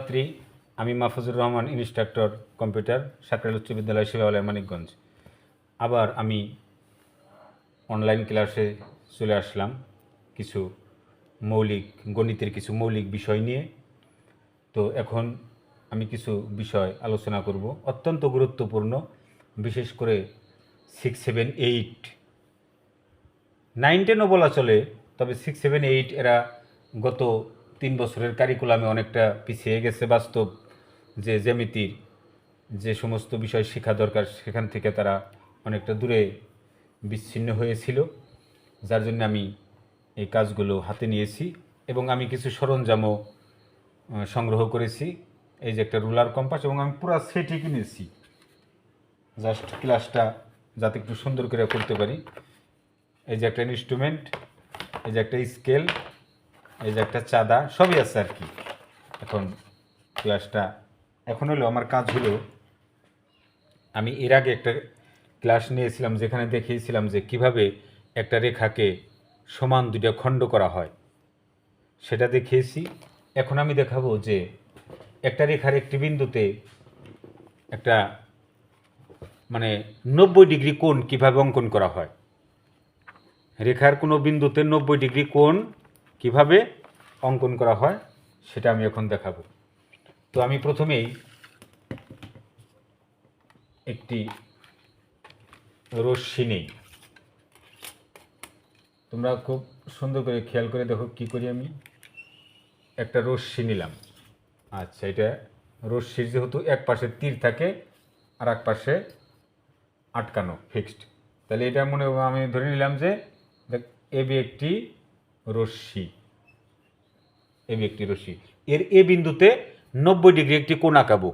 ছাত্রছাত্রী, আমি Mahfuzur Rahman, instructor computer, Sankrail উচ্চ বিদ্যালয়, শিবালয়, মানিকগঞ্জ। আবার আমি অনলাইন ক্লাসে চলে আসলাম কিছু গণিতের কিছু মৌলিক বিষয় নিয়ে। তো এখন আমি কিছু বিষয় আলোচনা করব, অত্যন্ত গুরুত্বপূর্ণ, বিশেষ করে 6, 7, 8, 9, 10ও বলা চলে, তবে 6, 7, 8 এরা গত 3 বছরের কারিকুলামে অনেকটা পিছিয়ে গেছে। বাস্তব যে জ্যামিতির যে সমস্ত বিষয় শেখা দরকার সেখান থেকে তারা অনেকটা দূরে বিচ্ছিন্ন হয়েছিল, যার জন্য আমি এই কাজগুলো হাতে নিয়েছি এবং আমি কিছু সরঞ্জামও সংগ্রহ করেছি। এই যে একটা রুলার কম্পাস, এবং আমি পুরো সেটই কিনেছি জাস্ট ক্লাসটা যাতে একটু সুন্দর করে করতে পারি। এই যে একটা ইনস্ট্রুমেন্ট, এই যে একটা স্কেল, এই যে একটা চাঁদা, সবই আছে আর কি। এখন ক্লাসটা এখন হলো আমার কাজ হলো, আমি এর আগে একটা ক্লাস নিয়েছিলাম যেখানে দেখিয়েছিলাম যে কিভাবে একটা রেখাকে সমান দুইটা খণ্ড করা হয়, সেটা দেখিয়েছি। এখন আমি দেখাবো যে একটা রেখার একটি বিন্দুতে একটা 90 ডিগ্রি কোণ কিভাবে অঙ্কন করা হয়। রেখার কোনো বিন্দুতে 90 ডিগ্রি কোণ কিভাবে অঙ্কন করা হয় সেটা আমি এখন দেখাবো। তো আমি প্রথমেই একটি রশ্মি নেই, তোমরা খুব সুন্দর করে খেয়াল করে দেখো কি করি। আমি একটা রশ্মি নিলাম। আচ্ছা, এটা রশ্মির যেহেতু এক পাশে তীর থাকে আর এক পাশে আটকানো ফিক্সড, তাহলে এটা আমি ধরে নিলাম যে এবি একটি রশ্মি, এবি একটি রশ্মি, এর এ বিন্দুতে 90 ডিগ্রি একটি কোণ আঁকাবো।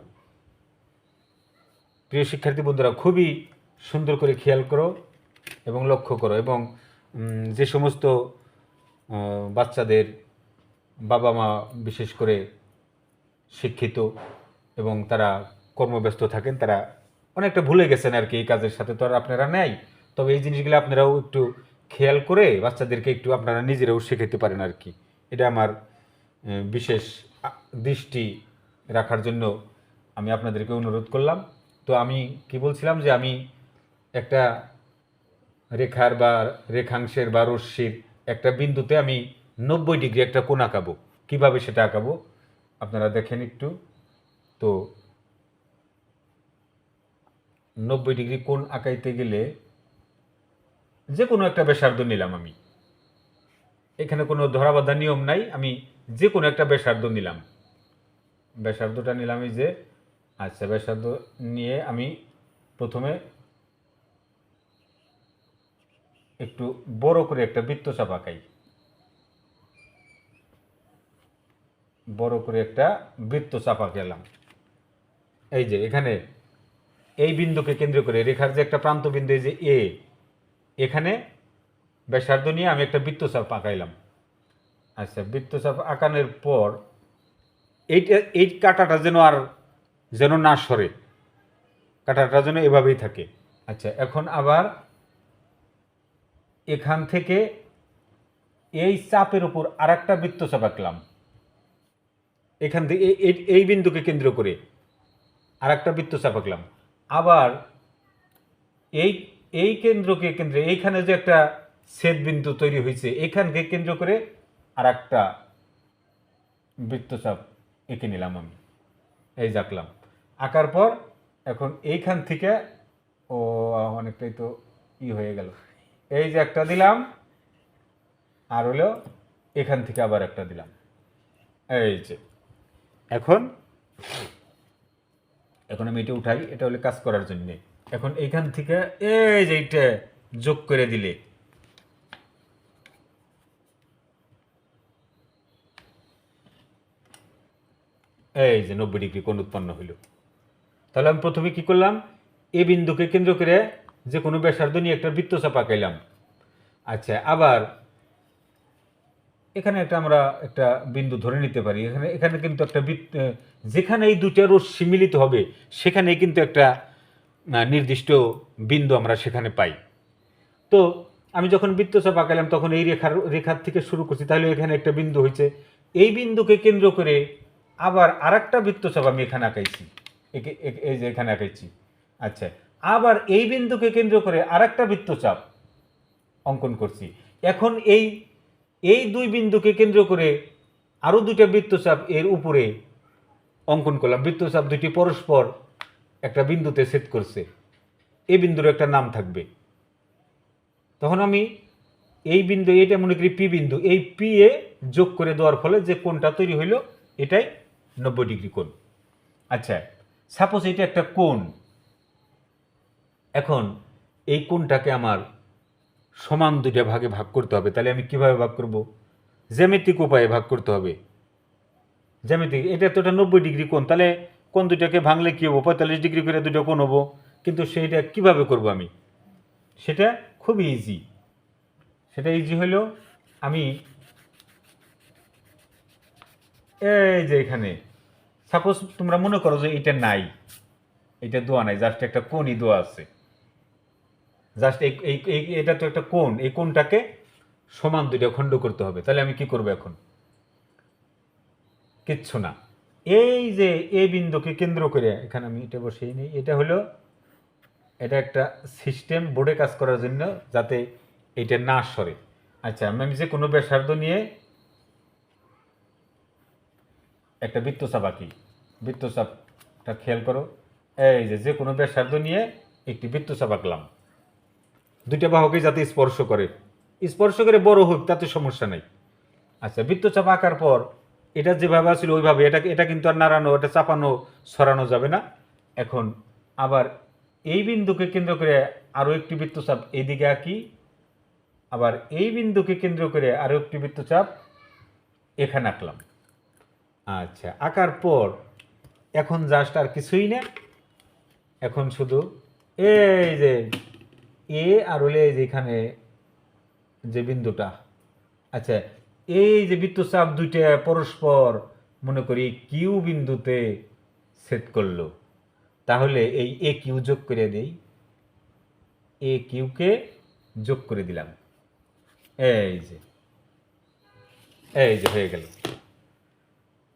প্রিয় শিক্ষার্থী বন্ধুরা, খুবই সুন্দর করে খেয়াল করো এবং লক্ষ্য করো, এবং যে সমস্ত বাচ্চাদের বাবা মা বিশেষ করে শিক্ষিত এবং তারা কর্মব্যস্ত থাকেন, তারা অনেকটা ভুলে গেছেন আর কি এই কাজের সাথে, তো আর আপনারা নেই। তবে এই জিনিসগুলো আপনারাও একটু খেয়াল করে বাচ্চাদেরকে একটু আপনারা নিজেরাও শেখাতে পারেন আর কি। এটা আমার বিশেষ দৃষ্টি রাখার জন্য আমি আপনাদেরকে অনুরোধ করলাম। তো আমি কি বলছিলাম যে আমি একটা রেখার বা রেখাংশের বা রশ্মির একটা বিন্দুতে আমি 90 ডিগ্রি একটা কোণ আঁকাবো। কীভাবে সেটা আঁকাবো আপনারা দেখেন একটু। তো 90 ডিগ্রি কোণ আঁকাইতে গেলে যে কোনো একটা ব্যাসার্ধ নিলাম আমি, এখানে কোনো ধরাবাঁধা নিয়ম নাই, আমি যে কোনো একটা ব্যাসার্ধ নিলাম। ব্যাসার্ধটা নিলাম এই যে, আচ্ছা, ব্যাসার্ধ নিয়ে আমি প্রথমে একটু বড় করে একটা বৃত্তচাপ আঁকাই, বড় করে একটা বৃত্তচাপ আঁকালাম। এই যে এখানে এই বিন্দুকে কেন্দ্র করে রেখার যে একটা প্রান্ত বিন্দু, এই যে এ, এখানে ব্যাসার্ধ নিয়ে আমি একটা বৃত্তচাপ আঁকাইলাম। আচ্ছা, বৃত্তচাপ আঁকানোর পর এই কাঁটাটা যেন না সরে, কাঁটাটা যেন এভাবেই থাকে। আচ্ছা, এখন আবার এখান থেকে এই চাপের উপর আর একটা বৃত্তচাপ আঁকলাম, এখান থেকে এই বিন্দুকে কেন্দ্র করে আর একটা বৃত্তচাপ আঁকলাম। আবার এই কেন্দ্রকে কেন্দ্রে এইখানে যে একটা ছেদ বিন্দু তৈরি হয়েছে, এখানকে কেন্দ্র করে আর একটা বৃত্তচাপ এঁকে নিলাম আমি, এই যে আঁকলাম। আঁকার পর এখন এইখান থেকে অনেকটাই তো হয়ে গেল, এই যে একটা দিলাম, আর হলো এখান থেকে আবার একটা দিলাম। এই যে এখন আমি এটা উঠাই, এটা হলে কাজ করার জন্য। এখন এইখান থেকে এই যে এইটা যোগ করে দিলে এই যে 90 ডিগ্রি কোণ উৎপন্ন হইল। তাহলে আমি প্রথমে কি করলাম, এ বিন্দুকে কেন্দ্র করে যে কোনো ব্যাসার্ধ নিয়ে একটা বৃত্তচাপ আঁকাইলাম। আচ্ছা, আবার এখানে আমরা একটা বিন্দু ধরে নিতে পারি, এখানে কিন্তু একটা যেখানে এই দুটো রশ্মি মিলিত হবে সেখানেই কিন্তু একটা নির্দিষ্ট বিন্দু আমরা সেখানে পাই। তো আমি যখন বৃত্তচাপ আঁকালাম তখন এই রেখার থেকে শুরু করছি, তাহলে এখানে একটা বিন্দু হয়েছে। এই বিন্দুকে কেন্দ্র করে আবার আরেকটা বৃত্তচাপ আমি এখানে আঁকাইছি, এই যে এখানে আঁকাইছি। আচ্ছা, আবার এই বিন্দুকে কেন্দ্র করে আরেকটা বৃত্তচাপ অঙ্কন করছি। এখন এই এই দুই বিন্দুকে কেন্দ্র করে আরও দুইটা বৃত্তচাপ এর উপরে অঙ্কন করলাম। বৃত্তচাপ দুটি পরস্পর একটা বিন্দুতে ছেদ করছে, এই বিন্দুর একটা নাম থাকবে। তখন আমি এই বিন্দু, এটা মনে করি পি বিন্দু, এই পি এ যোগ করে দেওয়ার ফলে যে কোণটা তৈরি হইল এটাই 90 ডিগ্রি কোণ। আচ্ছা, সাপোজ এটা একটা কোণ। এখন এই কোণটাকে আমার সমান দুইটা ভাগে ভাগ করতে হবে। তাহলে আমি কিভাবে ভাগ করব? জ্যামিতিক উপায়ে ভাগ করতে হবে। জ্যামিতিক, এটা তো এটা 90 ডিগ্রি কোণ, তাহলে কোণ দুইটাকে ভাঙলে কী হবো? 45 ডিগ্রি করে দুটো কোণ হবো। কিন্তু সেইটা কিভাবে করব আমি? সেটা খুবই ইজি। সেটা ইজি হলো, আমি এই যে এখানে সাপোজ তোমরা মনে করো যে এটা নাই, এটা দোয়া নাই, জাস্ট একটা কোণই দোয়া আছে। জাস্ট এটা তো একটা কোণ, এই কোণটাকে সমান দুইটা খণ্ড করতে হবে। তাহলে আমি কি করব এখন? কিচ্ছু না, এই যে এ বিন্দুকে কেন্দ্র করে এখানে আমি এটা বসিয়ে নিই। এটা হলো, এটা একটা সিস্টেম বোর্ডে কাজ করার জন্য, যাতে এটা না সরে। আচ্ছা, আমি যে কোনো ব্যাসার্ধ নিয়ে একটা বৃত্তচাপ আঁকি। বৃত্তচাপটা খেয়াল করো, এই যে যে কোনো ব্যাসার্ধ নিয়ে একটি বৃত্তচাপ আঁকলাম। দুইটা বাহুকে যাতে স্পর্শ করে, বড় হোক তাতে সমস্যা নেই। আচ্ছা, বৃত্তচাপ আঁকার পর এটা যেভাবে আছিল ওইভাবে, এটা কিন্তু আর নাড়ানো, এটা চাপানো সরানো যাবে না। এখন আবার এই বিন্দুকে কেন্দ্র করে আরও একটি বৃত্তচাপ এইদিকে আঁকি, আবার এই বিন্দুকে কেন্দ্র করে আরও একটি বৃত্তচাপ এখানে আঁকলাম। আচ্ছা, আঁকার পর এখন জাস্ট আর কিছুই না, এখন শুধু এই যে এ আর হলে এই যে এখানে যে বিন্দুটা, আচ্ছা এই যে বৃত্তচাপ দুইটা পরস্পর মনে করি কিউ বিন্দুতে ছেদ করলো, তাহলে এই এ কিউ যোগ করে দেই। এ কিউকে যোগ করে দিলাম, এই যে হয়ে গেল,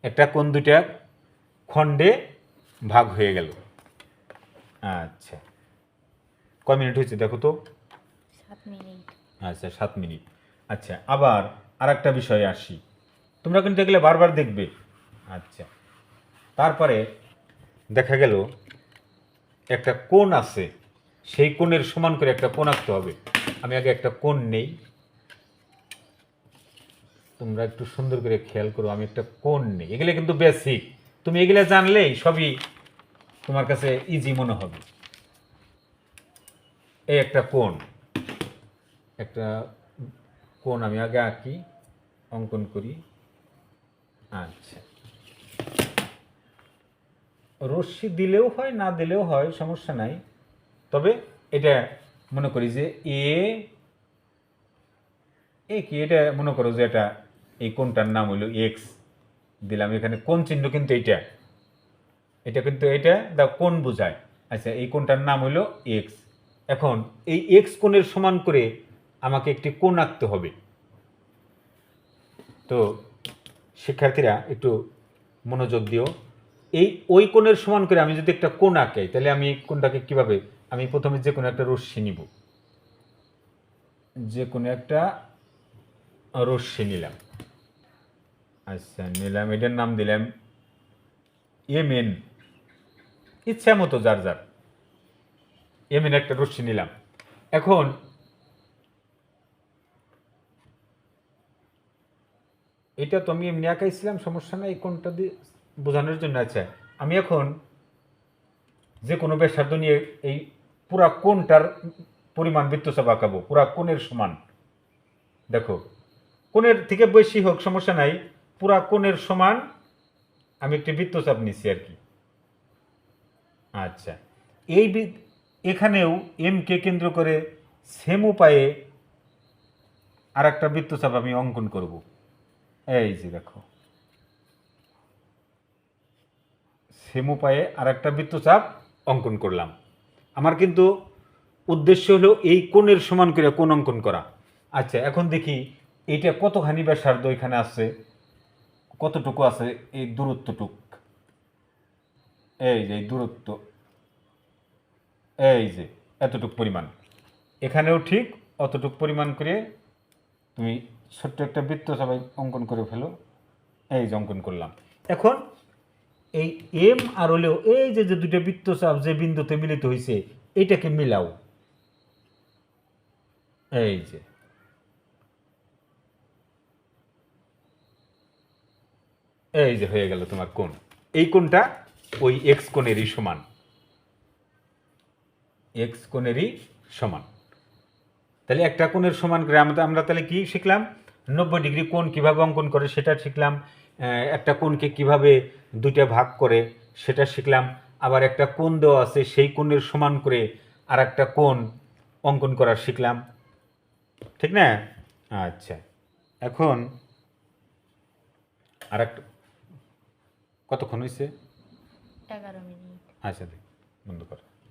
একটা কোণ দুইটা খণ্ডে ভাগ হয়ে গেল। আচ্ছা, কয় মিনিট হয়েছে দেখো তো? 7 মিনিট। আচ্ছা, 7 মিনিট। আচ্ছা, আবার আর একটা বিষয়ে আসি, তোমরা কিন্তু এগুলো বারবার দেখবে। আচ্ছা, তারপরে দেখা গেল একটা কোণ আছে, সেই কোণের সমান করে একটা কোণ আঁকতে হবে। আমি আগে একটা কোণ নেই, তোমরা একটু সুন্দর করে খেয়াল করো। আমি একটা কোণ নেই, এগুলো কিন্তু বেসিক, তুমি এগুলো জানলেই সবই তোমার কাছে ইজি মনে হবে। এই একটা কোণ, আমি আগে আঁকি, অঙ্কন করি। আচ্ছা, রশ্মি দিলেও হয়, না দিলেও হয়, সমস্যা নাই। তবে এটা মনে করি যে কি, এটা মনে করো যে এটা, এই কোণটার নাম হলো এক্স দিলাম। এখানে কোণ চিহ্ন কিন্তু এটা দা কোণ বোঝায়। আচ্ছা, এই কোণটার নাম হলো এক্স। এখন এই এক্স কোণের সমান করে আমাকে একটি কোণ আঁকতে হবে। তো শিক্ষার্থীরা একটু মনোযোগ দিও। ওই কোণের সমান করে আমি যদি একটা কোণ আঁকাই, তাহলে আমি কোণটাকে কিভাবে, আমি প্রথমে যে কোনো একটা রশ্মি নিব, যে কোনো একটা রশ্মি নিলাম। আচ্ছা, নিলাম, এটার নাম দিলাম এম এন, ইচ্ছা মতো যার যার, এম এন একটা রশ্মি নিলাম। এখন এটা তো আমি এমনি আঁকাইছিলাম, সমস্যা নাই, এই কোণটা দিয়ে বোঝানোর জন্য। আচ্ছা, আমি এখন যে কোনো ব্যাসার্ধ নিয়ে এই পুরা কোণটার পরিমাণ বৃত্তচাপ আঁকাবো, পুরা কোণের সমান। দেখো, কোণের থেকে বেশি হোক সমস্যা নাই, পুরা কোণের সমান আমি একটি বৃত্তচাপ নিচ্ছি আর কি। আচ্ছা, এখানেও এম কে কেন্দ্র করে সেম উপায়ে আর একটা বৃত্তচাপ আমি অঙ্কন করব। এই যে দেখো, সেম উপায়ে আর একটা বৃত্তচাপ অঙ্কন করলাম। আমার কিন্তু উদ্দেশ্য হলো এই কোণের সমান করে কোণ অঙ্কন করা। আচ্ছা, এখন দেখি এইটা কতখানি ব্যাসার্ধ এখানে আছে, কতটুকু আছে এই দূরত্বটুক, এই যে এই দূরত্ব, এই যে এতটুক পরিমাণ, এখানেও ঠিক অতটুক পরিমাণ করে তুমি ছোট্ট একটা বৃত্ত সবাই অঙ্কন করে ফেলো। এই যে অঙ্কন করলাম। এখন এই এম আর হলেও এই যে যে দুটো বৃত্তচাপ যে বিন্দুতে মিলিত হয়েছে এটাকে মিলাও। এই যে এই যে হয়ে গেল তোমার কোণ। এই কোণটা ওই এক্স কোণেরই সমান, এক্স কোণেরই সমান। তাহলে একটা কোণের সমান করে আমরা তাহলে কি শিখলাম? 90 ডিগ্রি কোণ কিভাবে অঙ্কন করে সেটা শিখলাম। একটা কোণকে কিভাবে দুইটা ভাগ করে সেটা শিখলাম। আবার একটা কোণ দেওয়া আছে সেই কোণের সমান করে আর একটা কোণ অঙ্কন করা শিখলাম, ঠিক না? আচ্ছা, এখন আর একটা, কতক্ষণ হয়েছে? 11 মিনিট। আচ্ছা, বন্ধ কর।